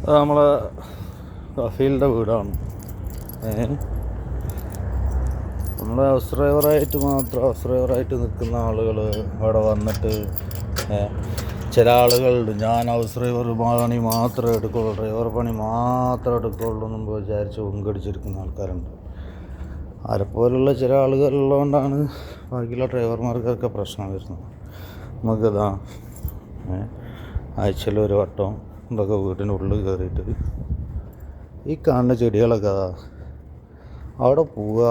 അത് നമ്മളെ റഫീലിൻ്റെ വീടാണ്. നമ്മൾ ഹൗസ് ഡ്രൈവറായിട്ട് നിൽക്കുന്ന ആളുകൾ അവിടെ വന്നിട്ട് ചില ആളുകളുണ്ട്, ഞാൻ ഹൗസ് ഡ്രൈവർ പണി മാത്രമേ എടുക്കുള്ളൂ, ഡ്രൈവർ പണി മാത്രമേ എടുക്കുള്ളൂ എന്ന് വിചാരിച്ച് ഉങ്കടിച്ചിരിക്കുന്ന ആൾക്കാരുണ്ട്. ആരെപ്പോലുള്ള ചില ആളുകളുള്ളതുകൊണ്ടാണ് ബാക്കിയുള്ള ഡ്രൈവർമാർക്കൊക്കെ പ്രശ്നം വരുന്നത്. നമുക്കിതാ ആഴ്ചയിൽ ഒരു വട്ടം ഇതൊക്കെ വീട്ടിനുള്ളിൽ കയറിയിട്ട് ഈ കാണുന്ന ചെടികളൊക്കെ അവിടെ പോവുക,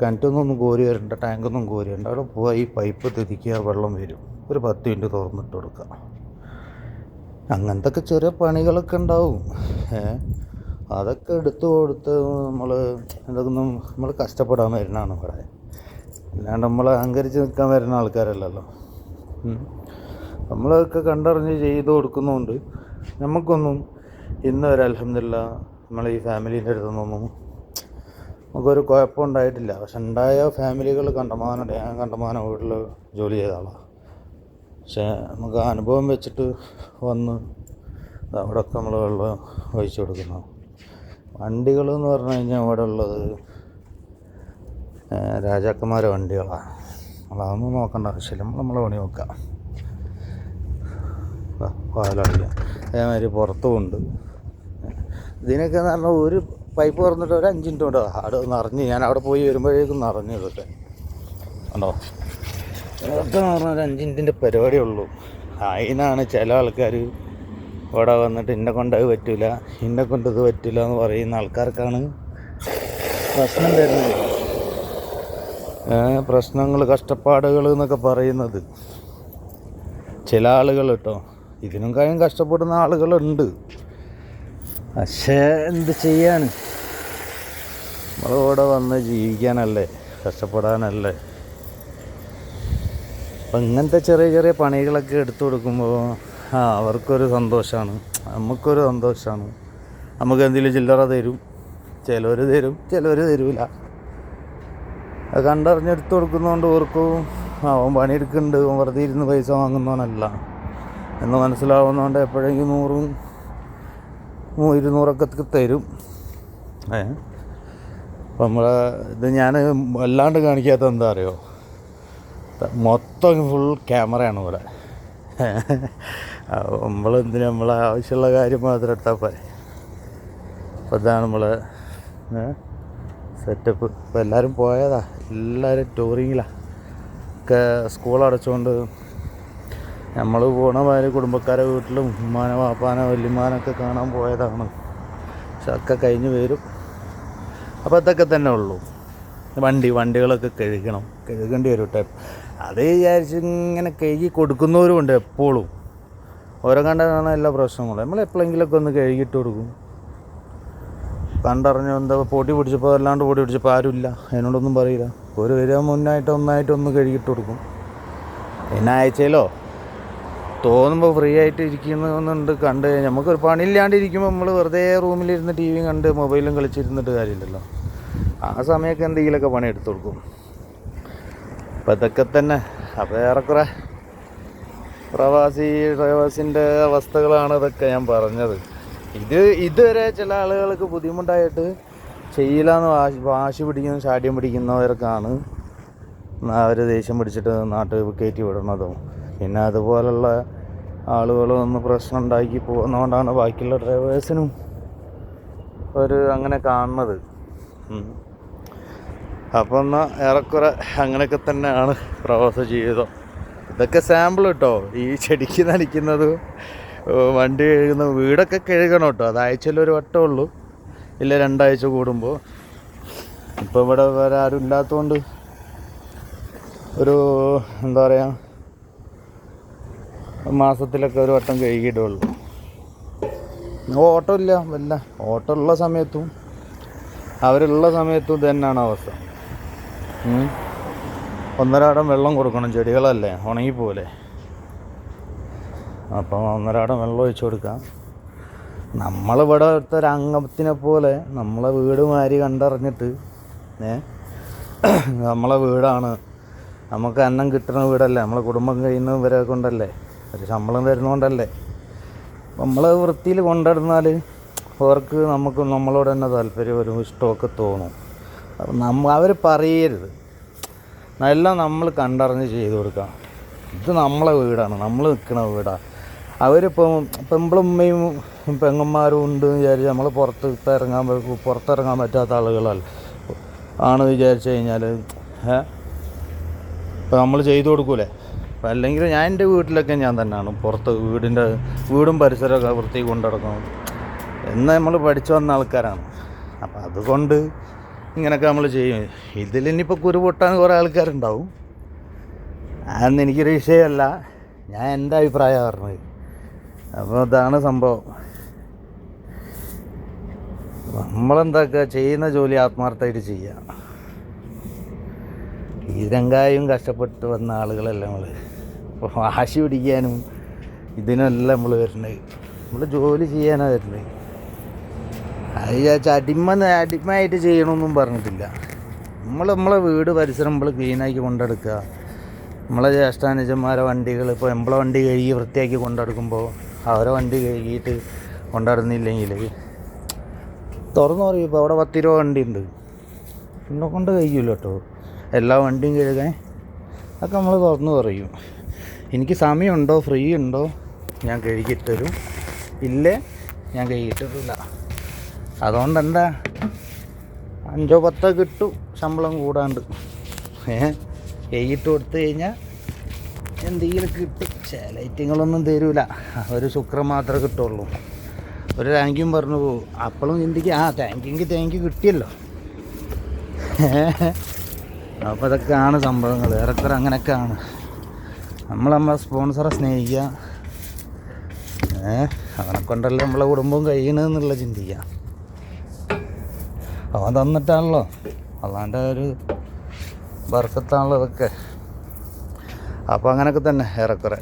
കിണറ്റൊന്നും കോരി വരണ്ട, ടാങ്കൊന്നും കോരി വരണ്ട, അവിടെ പോവുക, ഈ പൈപ്പ് തിരിക്കുക, വെള്ളം വരും, ഒരു 10 മിനിറ്റ് തുറന്നിട്ട് കൊടുക്കുക. അങ്ങനത്തെ ചെറിയ പണികളൊക്കെ ഉണ്ടാവും. അതൊക്കെ എടുത്തു കൊടുത്ത് നമ്മൾ കഷ്ടപ്പെടാൻ വരുന്നതാണ് ഇവിടെ. അല്ലാണ്ട് നമ്മൾ അഹങ്കരിച്ച് നിൽക്കാൻ വരുന്ന ആൾക്കാരല്ലല്ലോ. നമ്മളതൊക്കെ കണ്ടറിഞ്ഞ് ചെയ്ത് കൊടുക്കുന്നതുകൊണ്ട് നമുക്കൊന്നും ഇന്ന് വരെ അൽഹംദുലില്ലാ നമ്മൾ ഈ ഫാമിലീൻ്റെ അടുത്തുനിന്നൊന്നും നമുക്കൊരു കുഴപ്പം ഉണ്ടായിട്ടില്ല. പക്ഷെ ഉണ്ടായ ഫാമിലികൾ കണ്ടമാനമുണ്ട്. ഞാൻ കണ്ടമാനം വീട്ടിൽ ജോലി ചെയ്ത ആളാണ്. പക്ഷേ നമുക്ക് അനുഭവം വെച്ചിട്ട് വന്ന് അവിടെയൊക്കെ നമ്മൾ വെള്ളം ഒഴിച്ചു കൊടുക്കുന്നു. വണ്ടികൾ എന്ന് പറഞ്ഞു കഴിഞ്ഞാൽ അവിടെ ഉള്ളത് രാജാക്കന്മാരെ വണ്ടികളാണ്. നമ്മളതൊന്നും നോക്കേണ്ട ആവശ്യമില്ല, നമ്മളെ പണി നോക്കാം. പാലടിക്കാം. അതേമാതിരി പുറത്തുമുണ്ട്. ഇതിനൊക്കെ എന്ന് പറഞ്ഞാൽ ഒരു പൈപ്പ് തുറന്നിട്ട് ഒരു 5 മിനിറ്റ് കൊണ്ട് അവിടെ നിറഞ്ഞ്, ഞാൻ അവിടെ പോയി വരുമ്പോഴേക്കും നിറഞ്ഞു. ഇതൊക്കെ ഉണ്ടോ, ഇതൊക്കെ എന്ന് പറഞ്ഞാൽ ഒരു 5 മിനിറ്റിൻ്റെ പരിപാടിയുള്ളൂ. അതിനാണ് ചില ആൾക്കാർ ഇവിടെ വന്നിട്ട് ഇന്നെ കൊണ്ട് അത് പറ്റില്ല, ഇന്നെ കൊണ്ട് ഇത് പറ്റില്ല എന്ന് പറയുന്ന ആൾക്കാർക്കാണ് പ്രശ്നം വരുന്നത്. പ്രശ്നങ്ങൾ, കഷ്ടപ്പാടുകൾ എന്നൊക്കെ പറയുന്നത് ചില ആളുകൾ കേട്ടോ. ഇതിനും കാര്യം കഷ്ടപ്പെടുന്ന ആളുകളുണ്ട്. പക്ഷേ എന്ത് ചെയ്യാൻ, നമ്മളിവിടെ വന്ന് ജീവിക്കാനല്ലേ, കഷ്ടപ്പെടാനല്ലേ. അപ്പം ഇങ്ങനത്തെ ചെറിയ ചെറിയ പണികളൊക്കെ എടുത്തു കൊടുക്കുമ്പോൾ അവർക്കൊരു സന്തോഷമാണ്, നമുക്കൊരു സന്തോഷമാണ്. നമുക്ക് എന്തെങ്കിലും ചില്ലറ തരും, ചിലർ തരും, ചിലർ തരില്ല. അത് കണ്ടറിഞ്ഞെടുത്ത് കൊടുക്കുന്നതുകൊണ്ട് ഓർക്കും അവൻ പണിയെടുക്കുന്നുണ്ട്, അവൻ വെറുതെ ഇരുന്ന് പൈസ വാങ്ങുന്നവനല്ല എന്ന് മനസ്സിലാവുന്നതുകൊണ്ട് എപ്പോഴെങ്കിലും 100, 200 തരും. അപ്പം നമ്മളെ ഇത് ഞാൻ വല്ലാണ്ട് കാണിക്കാത്ത എന്താ അറിയോ, മൊത്തം ഫുൾ ക്യാമറയാണ് ഇവിടെ. നമ്മളെ ആവശ്യമുള്ള കാര്യം മാത്രം എടുത്താൽ പോരെ. അപ്പോൾ ഇതാണ് നമ്മളെ സെറ്റപ്പ്. ഇപ്പോൾ എല്ലാവരും പോയതാ, എല്ലാവരും ടൂറിങ്ങിലാണ്. ഒക്കെ സ്കൂൾ അടച്ചുകൊണ്ട് നമ്മൾ പോണ മാതിരി കുടുംബക്കാരെ വീട്ടിലും ഉമ്മാനോ വാപ്പാനോ വല്യമ്മാനൊക്കെ കാണാൻ പോയതാണ്. പക്ഷെ ഒക്കെ കഴിഞ്ഞ് വരും. അപ്പോൾ ഇതൊക്കെ തന്നെ ഉള്ളൂ. വണ്ടികളൊക്കെ കഴുകേണ്ടി വരും കേട്ടോ. അത് വിചാരിച്ച് ഇങ്ങനെ കഴുകി കൊടുക്കുന്നവരുമുണ്ട് എപ്പോഴും. ഓരോ കണ്ടാണ് എല്ലാ പ്രശ്നങ്ങളും. നമ്മൾ എപ്പോഴെങ്കിലുമൊക്കെ ഒന്ന് കഴുകിയിട്ട് കൊടുക്കും. കണ്ടറിഞ്ഞ് എന്താ പൊടി പിടിച്ചപ്പോൾ അല്ലാണ്ട് പൊടി പിടിച്ചപ്പോൾ ആരുമില്ല, അതിനോടൊന്നും പറയില്ല. ഒരു വരിക ഒന്നായിട്ടൊന്ന് കഴുകിയിട്ട് കൊടുക്കും. പിന്നെ ആഴ്ചയിലോ തോന്നുമ്പോൾ ഫ്രീ ആയിട്ട് ഇരിക്കുന്നുണ്ട്. കണ്ട് നമുക്കൊരു പണിയില്ലാണ്ടിരിക്കുമ്പോൾ നമ്മൾ വെറുതെ റൂമിലിരുന്ന് TV കണ്ട് മൊബൈലും കളിച്ചിരുന്നിട്ട് കാര്യമില്ലല്ലോ. ആ സമയമൊക്കെ എന്തെങ്കിലുമൊക്കെ പണി എടുത്തു കൊടുക്കും. അപ്പം ഇതൊക്കെ തന്നെ. അപ്പോൾ ഏറെക്കുറെ പ്രവാസിൻ്റെ അവസ്ഥകളാണ് ഇതൊക്കെ ഞാൻ പറഞ്ഞത്. ഇതുവരെ ചില ആളുകൾക്ക് ബുദ്ധിമുട്ടായിട്ട് ചെയ്യില്ലെന്ന് വാശി പിടിക്കുന്ന, ശാഠ്യം പിടിക്കുന്നവർക്കാണ് അവർ ദേഷ്യം പിടിച്ചിട്ട് നാട്ടിൽ കയറ്റി വിടുന്നതും. പിന്നെ അതുപോലുള്ള ആളുകളൊന്ന് പ്രശ്നം ഉണ്ടാക്കി പോകുന്നതുകൊണ്ടാണ് ബാക്കിയുള്ള ഡ്രൈവേഴ്സിനും അങ്ങനെ കാണുന്നത്. അപ്പം എന്നാൽ ഏറെക്കുറെ അങ്ങനെയൊക്കെ തന്നെയാണ് പ്രവാസ ജീവിതം. ഇതൊക്കെ സാമ്പിൾ കേട്ടോ. ഈ ചെടിക്ക് നനയ്ക്കുന്നതും വണ്ടി കഴുകുന്ന, വീടൊക്കെ കഴുകണം കേട്ടോ. അത് ആഴ്ചയിൽ ഒരു വട്ടമേ ഉള്ളൂ, ഇല്ല 2 ആഴ്ച കൂടുമ്പോൾ. ഇപ്പോൾ ഇവിടെ വേറെ ആരും ഇല്ലാത്തതുകൊണ്ട് ഒരു എന്താ പറയുക, മാസത്തിലൊക്കെ ഒരു വട്ടം കഴുകിയിടുള്ളൂ. ഓട്ടം ഇല്ല, വല്ല ഓട്ടം ഉള്ള സമയത്തും അവരുള്ള സമയത്തും ഇത് തന്നെയാണ് അവസ്ഥ. 1.5 അടം വെള്ളം കൊടുക്കണം, ചെടികളല്ലേ ഉണങ്ങിപ്പോലെ. അപ്പം 1.5 അടം വെള്ളം ഒഴിച്ചു കൊടുക്കാം. നമ്മളിവിടെ ഒരു അംഗത്തിനെ പോലെ നമ്മളെ വീട് മാതിരി കണ്ടറിഞ്ഞിട്ട് നമ്മളെ വീടാണ്, നമുക്ക് അന്നം കിട്ടുന്ന വീടല്ലേ, നമ്മളെ കുടുംബം കഴിയുന്നവരെ കൊണ്ടല്ലേ ഒരു ശമ്പളം തരുന്നതുകൊണ്ടല്ലേ. നമ്മൾ വൃത്തിയിൽ കൊണ്ടുവരുന്നാൽ അവർക്ക് നമുക്ക് നമ്മളോട് തന്നെ താല്പര്യം വരും, ഇഷ്ടമൊക്കെ തോന്നും. അവർ പറയരുത്, എല്ലാം നമ്മൾ കണ്ടറിഞ്ഞ് ചെയ്ത് കൊടുക്കാം. ഇത് നമ്മളെ വീടാണ്, നമ്മൾ നിൽക്കുന്ന വീടാണ്. അവരിപ്പം പെമ്പിളുമ്മയും പെങ്ങന്മാരും ഉണ്ട് വിചാരിച്ച് നമ്മൾ പുറത്തിറങ്ങാൻ പറ്റാത്ത ആളുകളല്ല ആണ് വിചാരിച്ചു കഴിഞ്ഞാൽ ഇപ്പം നമ്മൾ ചെയ്തു കൊടുക്കൂലേ. അപ്പം അല്ലെങ്കിൽ ഞാൻ എൻ്റെ വീട്ടിലൊക്കെ ഞാൻ തന്നെയാണ് പുറത്ത് വീടും പരിസരമൊക്കെ വൃത്തി കൊണ്ടു നടക്കണം എന്ന് നമ്മൾ പഠിച്ചു വന്ന ആൾക്കാരാണ്. അപ്പം അതുകൊണ്ട് ഇങ്ങനെയൊക്കെ നമ്മൾ ചെയ്യും. ഇതിലിനിപ്പോൾ കുരു പൊട്ടാൻ കുറേ ആൾക്കാരുണ്ടാവും, അതൊന്നും എനിക്കൊരു വിഷയമല്ല, ഞാൻ എൻ്റെ അഭിപ്രായം പറഞ്ഞത്. അപ്പോൾ അതാണ് സംഭവം. നമ്മളെന്താക്കുക, ചെയ്യുന്ന ജോലി ആത്മാർത്ഥമായിട്ട് ചെയ്യുക. ഈരങ്കായും കഷ്ടപ്പെട്ട് വന്ന ആളുകളല്ല നമ്മൾ. അപ്പോൾ വാശി പിടിക്കാനും ഇതിനെല്ലാം നമ്മൾ വരുന്നത്, നമ്മൾ ജോലി ചെയ്യാനാണ് വരുന്നത്. അത് വിചാരിച്ചാൽ അടിമയായിട്ട് ചെയ്യണമെന്നും പറഞ്ഞിട്ടില്ല. നമ്മളെ വീട് പരിസരം നമ്മൾ ക്ലീനാക്കി കൊണ്ടെടുക്കുക. നമ്മളെ ജ്യേഷ്ഠാനുജന്മാരെ വണ്ടികൾ ഇപ്പോൾ നമ്മളെ വണ്ടി കഴുകി വൃത്തിയാക്കി കൊണ്ടെടുക്കുമ്പോൾ അവരെ വണ്ടി കഴുകിയിട്ട് കൊണ്ടുവരുന്നില്ലെങ്കിൽ തുറന്നു പറയും. ഇപ്പോൾ അവിടെ 10 രൂപ വണ്ടിയുണ്ട്, എന്നെ കൊണ്ട് കഴിയില്ല കേട്ടോ എല്ലാ വണ്ടിയും കഴുകാൻ. അതൊക്കെ നമ്മൾ തുറന്നു പറയും. എനിക്ക് സമയമുണ്ടോ, ഫ്രീ ഉണ്ടോ, ഞാൻ കഴുകിയിട്ടരും, ഇല്ലേ ഞാൻ കഴുകിയിട്ടില്ല. അതുകൊണ്ട് എന്താ 5-10 കിട്ടും ശമ്പളം കൂടാണ്ട്. കഴുകിയിട്ട് കൊടുത്തു കഴിഞ്ഞാൽ എന്തെങ്കിലും കിട്ടും. ചില ഐറ്റങ്ങളൊന്നും തരൂല, ഒരു ശുക്രം മാത്രമേ കിട്ടുള്ളൂ. ഒരു താങ്ക്യും പറഞ്ഞു പോകും. അപ്പോഴും ചിന്തിക്കും, താങ്ക് യു കിട്ടിയല്ലോ. അപ്പോൾ ഇതൊക്കെയാണ് സംഭവങ്ങൾ. ഏറെക്കുറെ അങ്ങനെയൊക്കെയാണ്. നമ്മളെ സ്പോൺസറെ സ്നേഹിക്കുക, അവനെ കൊണ്ടല്ലേ നമ്മളെ കുടുംബം കഴിയണമെന്നുള്ള ചിന്തിക്കുക. അവൻ തന്നിട്ടാണല്ലോ, അല്ലാണ്ട് ഒരു ബർക്കത്താണല്ലോ ഇതൊക്കെ. അപ്പോൾ അങ്ങനെയൊക്കെ തന്നെ ഏറെക്കുറെ.